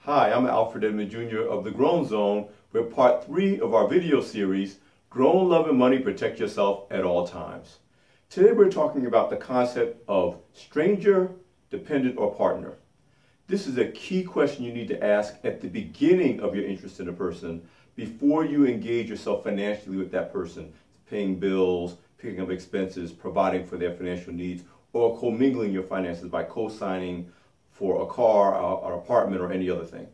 Hi, I'm Alfred Edmond Jr. of The Grown Zone with part 3 of our video series, Grown Love and Money, Protect Yourself at All Times. Today we're talking about the concept of stranger, dependent, or partner. This is a key question you need to ask at the beginning of your interest in a person before you engage yourself financially with that person, paying bills, picking up expenses, providing for their financial needs, or commingling your finances by co-signing for a car, an apartment, or any other thing.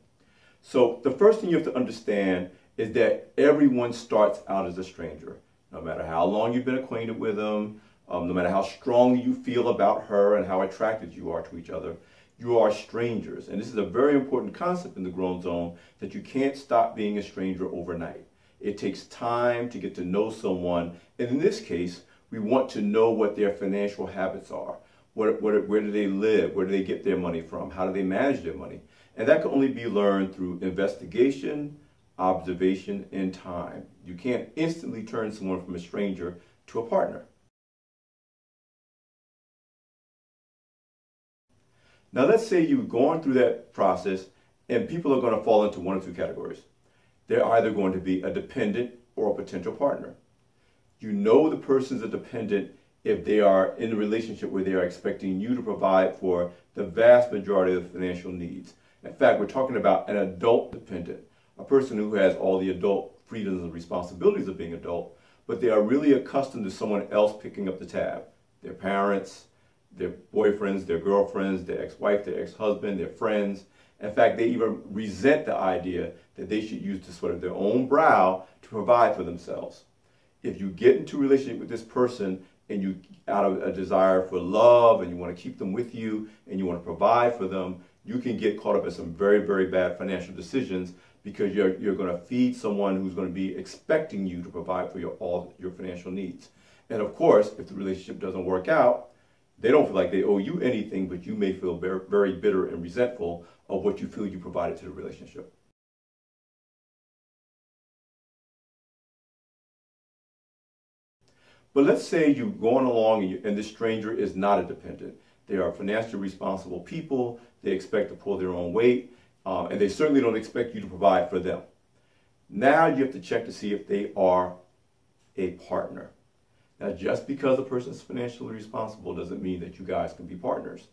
So the first thing you have to understand is that everyone starts out as a stranger. No matter how long you've been acquainted with them, no matter how strongly you feel about her and how attracted you are to each other, you are strangers. And this is a very important concept in the Grown Zone, that you can't stop being a stranger overnight. It takes time to get to know someone, and in this case, we want to know what their financial habits are. Where do they live? Where do they get their money from? How do they manage their money? And that can only be learned through investigation, observation, and time. You can't instantly turn someone from a stranger to a partner. Now let's say you've gone through that process and people are going to fall into one of two categories. They're either going to be a dependent or a potential partner. You know the person's a dependent if they are in a relationship where they are expecting you to provide for the vast majority of the financial needs. In fact, we're talking about an adult dependent, a person who has all the adult freedoms and responsibilities of being adult, but they are really accustomed to someone else picking up the tab. Their parents, their boyfriends, their girlfriends, their ex-wife, their ex-husband, their friends. In fact, they even resent the idea that they should use the sweat of their own brow to provide for themselves. If you get into a relationship with this person and you, out of a desire for love, and you want to keep them with you, and you want to provide for them, you can get caught up in some very, very bad financial decisions because you're going to feed someone who's going to be expecting you to provide for all your financial needs. And of course, if the relationship doesn't work out, they don't feel like they owe you anything, but you may feel very, very bitter and resentful of what you feel you provided to the relationship. But let's say you're going along and this stranger is not a dependent. They are financially responsible people. They expect to pull their own weight, and they certainly don't expect you to provide for them. Now you have to check to see if they are a partner. Now, just because a person is financially responsible doesn't mean that you guys can be partners.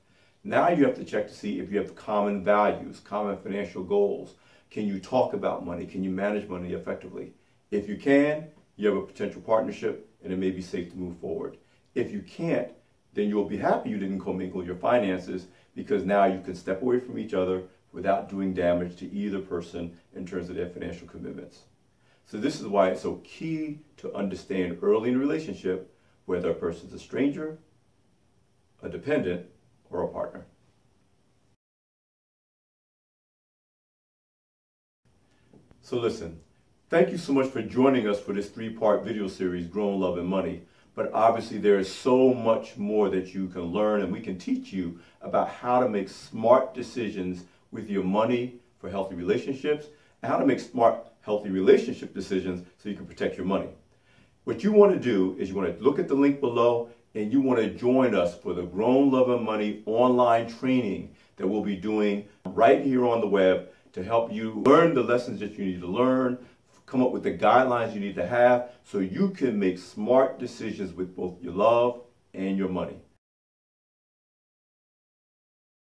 Now you have to check to see if you have common values, common financial goals. Can you talk about money? Can you manage money effectively? If you can, you have a potential partnership, and it may be safe to move forward. If you can't, then you'll be happy you didn't commingle your finances, because now you can step away from each other without doing damage to either person in terms of their financial commitments. So this is why it's so key to understand early in a relationship whether a person's a stranger, a dependent, or a partner. So listen, thank you so much for joining us for this 3-part video series, Grown Love and Money. But obviously there is so much more that you can learn, and we can teach you about how to make smart decisions with your money for healthy relationships, and how to make smart, healthy relationship decisions so you can protect your money. What you want to do is you want to look at the link below, and you want to join us for the Grown Love and Money online training that we'll be doing right here on the web to help you learn the lessons that you need to learn, come up with the guidelines you need to have so you can make smart decisions with both your love and your money.